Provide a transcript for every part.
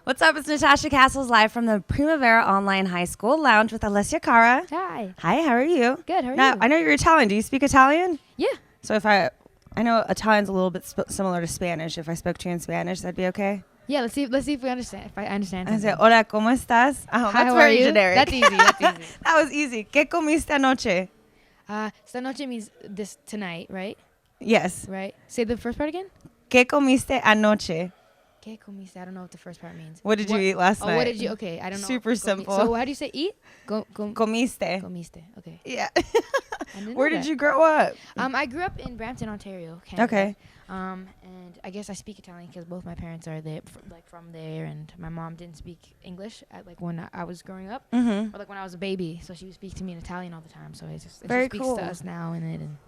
What's up? It's Natasha Castles live from the Primavera Online High School Lounge with Alessia Cara. Hi. Hi, how are you? Good, how are Now, you? I know you're Italian. Do you speak Italian? Yeah. So if I know Italian's a little bit similar to Spanish. If I spoke to you in Spanish, that'd be okay? Yeah, let's see if we understand. If I understand. I say, something. hola, ¿cómo estás? Oh, Hi, that's how very are you? generic. That's easy. That was easy. ¿Qué comiste anoche? Esta noche means this tonight, right? Yes. Right. Say the first part again. ¿Qué comiste anoche? ¿Qué comiste? I don't know what the first part means. What did you eat last night? Oh, what did you? Okay, I don't know. Super simple. So how do you say eat? Comiste. Comiste. Okay. Yeah. Where did you grow up? I grew up in Brampton, Ontario, Canada. Okay. And I guess I speak Italian because both my parents are there, from there, and my mom didn't speak English when I was growing up, Mm-hmm. or when I was a baby. So she would speak to me in Italian all the time. So it just Very speaks cool. to us now and it. And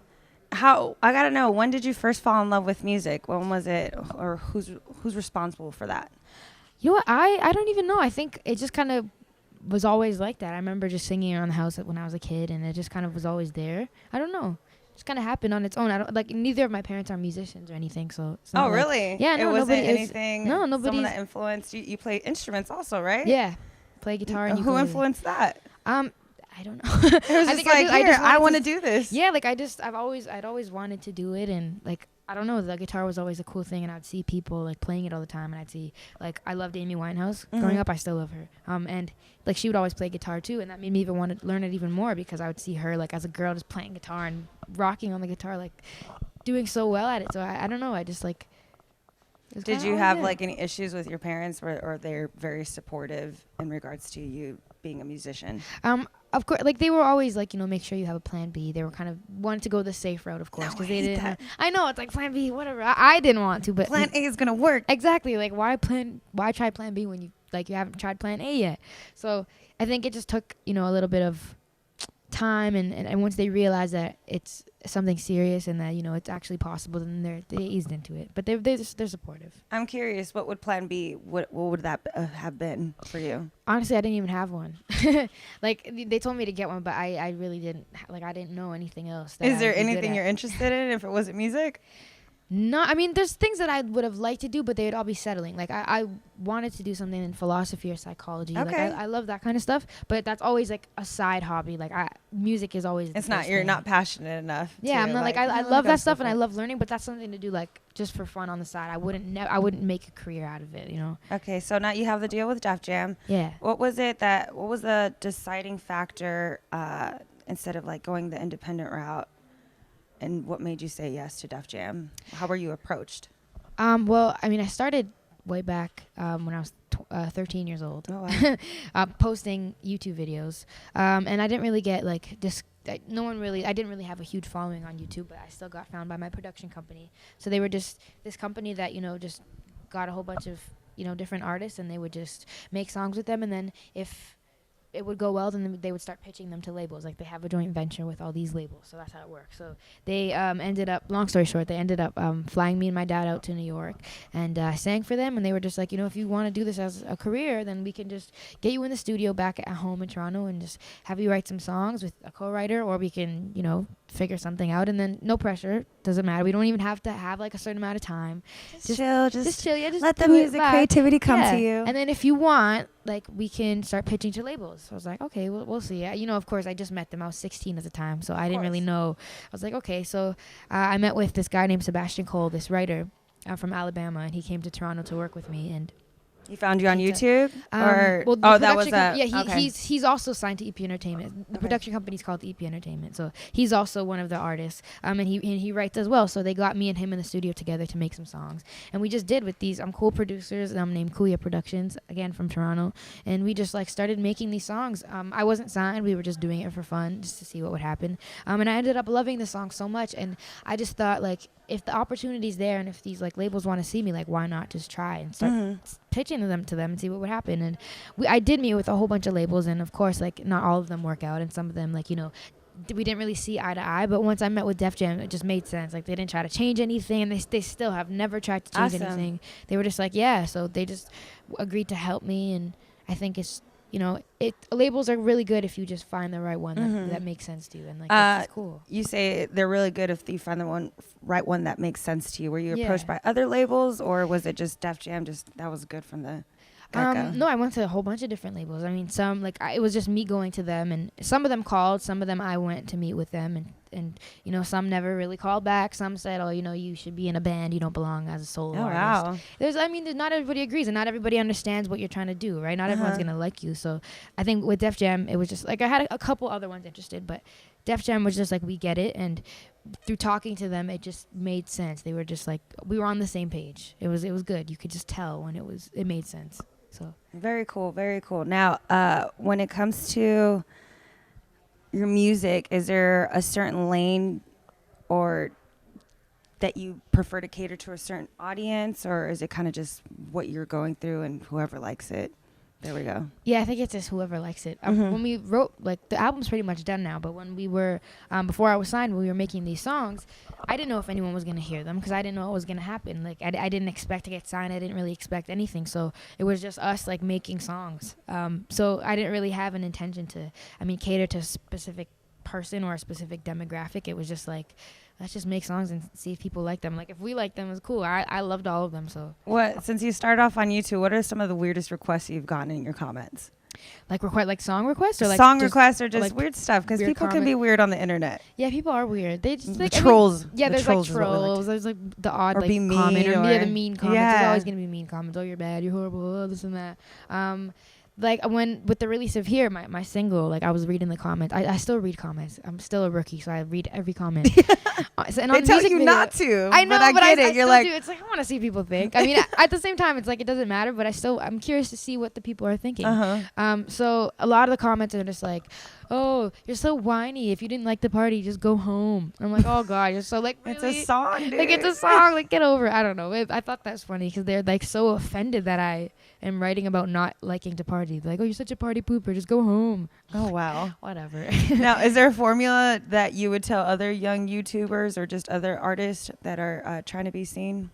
I gotta know, when did you first fall in love with music? When was it, or who's responsible for that? you know what? I don't even know. I think it just kind of was always like that. I remember just singing around the house when I was a kid, and it just kind of was always there. I don't know. It just kind of happened on its own. I don't neither of my parents are musicians or anything, so. It's not Really? Yeah, no, it wasn't nobody. anything. No, nobody. Someone that influenced you. You play instruments also, right? Yeah, play guitar and Who ukulele. influenced that? I don't know. It was I just think like, I want to to do this. Yeah, I'd always wanted to do it, and I don't know, the guitar was always a cool thing, and I'd see people playing it all the time, and I'd see I loved Amy Winehouse. Mm-hmm. Growing up, I still love her. And she would always play guitar too, and that made me even want to learn it even more because I would see her as a girl just playing guitar and rocking on the guitar, doing so well at it. So I don't know, I just it was Did kinda you always have there. any issues with your parents, or they're very supportive in regards to you being a musician? Of course, they were always make sure you have a plan B. They were kind of wanted to go the safe route, of course, No, because I they hate didn't. that. I know it's plan B, whatever. I didn't want to, but Plan A is gonna work. exactly. Why try plan B when you you haven't tried plan A yet? So I think it just took a little bit of time, and once they realized that it's something serious and that it's actually possible, then they eased into it. But they're supportive. I'm curious, what would Plan B? What would that have been for you? Honestly, I didn't even have one. They told me to get one, but I really didn't. I didn't know anything else. Is there anything you're interested in if it wasn't music? No, I mean, there's things that I would have liked to do, but they would all be settling. I wanted to do something in philosophy or psychology. Okay. I love that kind of stuff, but that's always a side hobby. Music is always. It's not. You're not passionate enough. Yeah, I'm not I "Oh, love gotta that stuff go and I for it." love learning, but that's something to do just for fun on the side. I wouldn't make a career out of it. Okay, so now you have the deal with Def Jam. Yeah. What was the deciding factor instead of going the independent route? And what made you say yes to Def Jam? How were you approached? Well, I mean, I started way back when I was 13 years old. Oh, wow. Posting YouTube videos, and I didn't really get I didn't really have a huge following on YouTube, but I still got found by my production company. So they were just this company that just got a whole bunch of different artists, and they would just make songs with them, and then if it would go well, then they would start pitching them to labels. They have a joint venture with all these labels, so that's how it works. So they ended up, long story short, they ended up flying me and my dad out to New York, and I sang for them, and they were just if you want to do this as a career, then we can just get you in the studio back at home in Toronto and just have you write some songs with a co-writer, or we can, figure something out, and then no pressure, doesn't matter. We don't even have to have a certain amount of time. Just chill, just chill, yeah, just let the do it music live. creativity come Yeah. to you. And then if you want, we can start pitching to labels. So I was like, okay, we'll see. Of course, I just met them. I was 16 at the time, so I didn't really know. I was like, okay. So I met with this guy named Sebastian Cole, this writer from Alabama, and he came to Toronto to work with me. And He found you on YouTube? that was okay. He's also signed to EP Entertainment. The production company's called EP Entertainment, so he's also one of the artists. And he writes as well. So they got me and him in the studio together to make some songs, and we just did with these cool producers named Kuya Productions, again from Toronto, and we just started making these songs. I wasn't signed; we were just doing it for fun, just to see what would happen. And I ended up loving the song so much, and I just thought if the opportunity's there and if these labels want to see me, why not just try and start pitching them to them and see what would happen. And I did meet with a whole bunch of labels, and of course not all of them work out, and some of them we didn't really see eye to eye. But once I met with Def Jam, it just made sense. They didn't try to change anything, and they still have never tried to change anything. They were just yeah. So they just agreed to help me, and I think it's labels are really good if you just find the right one that makes sense to you, and that's cool. You say they're really good if you find the right one that makes sense to you. Were you approached by other labels, or was it just Def Jam? That was good from the get-go? No, I went to a whole bunch of different labels. I mean, some it was just me going to them, and some of them called, some of them I went to meet with them, and you know, some never really called back. Some said, oh, you know, you should be in a band. You don't belong as a solo artist. Wow. Not everybody agrees, and not everybody understands what you're trying to do, right? Not everyone's gonna like you. So I think with Def Jam, it was just like I had a couple other ones interested, but Def Jam was just like, we get it, and through talking to them, it just made sense. They were just like, we were on the same page. It was good. You could just tell when it made sense. So very cool, very cool. Now, when it comes to your music, is there a certain lane or that you prefer to cater to a certain audience, or is it kind of just what you're going through and whoever likes it? There we go. Yeah, I think it's just whoever likes it. When we wrote, the album's pretty much done now, but when we were, before I was signed, when we were making these songs, I didn't know if anyone was going to hear them because I didn't know what was going to happen. Like, I didn't expect to get signed. I didn't really expect anything. So it was just us, making songs. So I didn't really have an intention to, cater to a specific person or a specific demographic. It was just let's just make songs and see if people like them. If we like them, it's cool. I loved all of them. So since you started off on YouTube, what are some of the weirdest requests you've gotten in your comments? Song requests or song requests or just weird stuff? Because people can be weird on the internet. Yeah, people are weird. They just trolls. There's trolls. There's the odd or be mean comment or the mean comments. There's always gonna be mean comments. Oh, you're bad. You're horrible. This and that. When with the release of Here, my single, I was reading the comments. I still read comments. I'm still a rookie, so I read every comment. And they tell you not to. I know, but I get it. You're like, do. It's I want to see people think. At the same time, it's it doesn't matter. But I'm curious to see what the people are thinking. So a lot of the comments are just oh, you're so whiny. If you didn't like the party, just go home. I'm like, oh god, you're so really? It's a song, dude. It's a song. Get over it. I don't know. I thought that's funny because they're so offended that I am writing about not liking to party. Oh, you're such a party pooper. Just go home. Oh wow. Whatever. Now, is there a formula that you would tell other young YouTubers or just other artists that are trying to be seen?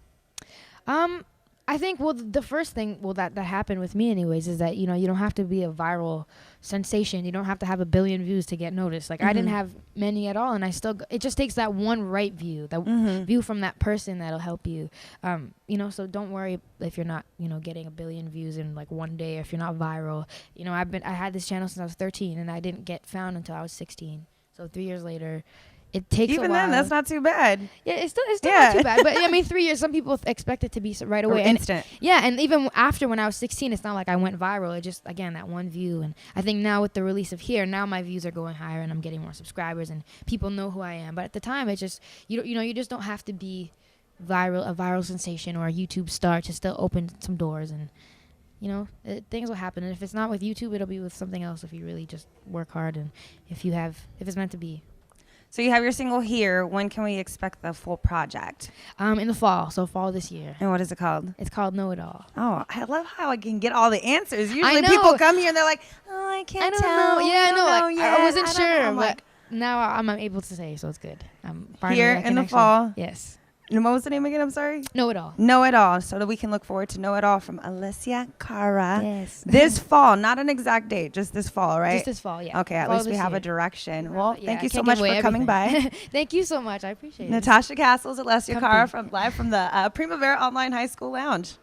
I think, the first thing, that happened with me anyways, is that, you don't have to be a viral sensation. You don't have to have 1 billion views to get noticed. I didn't have many at all, and it just takes that one right view, that view from that person that'll help you. So don't worry if you're not, getting 1 billion views in one day, or if you're not viral. I had this channel since I was 13, and I didn't get found until I was 16. So 3 years later. It takes even a while. then, that's not too bad. Yeah, it's still not too bad. But 3 years. Some people expect it to be right away, or instant. And even after when I was 16, it's not like I went viral. It just that one view. And I think now with the release of Here, now my views are going higher, and I'm getting more subscribers, and people know who I am. But at the time, it's just you just don't have to be a viral sensation or a YouTube star to still open some doors, and things will happen. And if it's not with YouTube, it'll be with something else if you really just work hard and if it's meant to be. So you have your single Here. When can we expect the full project? In the fall. So fall this year. And what is it called? It's called Know It All. Oh, I love how I can get all the answers. Usually people come here and they're like, oh, I can't tell. Know. Yeah, I I wasn't sure, but now I'm able to say, so it's good. Here in the fall. Yes. And what was the name again? I'm sorry. Know It All. Know It All. So that we can look forward to Know It All from Alessia Cara. Yes. This fall, not an exact date, just this fall, right? Just this fall, yeah. Okay, at fall least we have a direction. Well, thank you so can't much give away for coming by. Thank you so much. I appreciate it. Natasha Castles, Alessia Cara, live from the Primavera Online High School Lounge.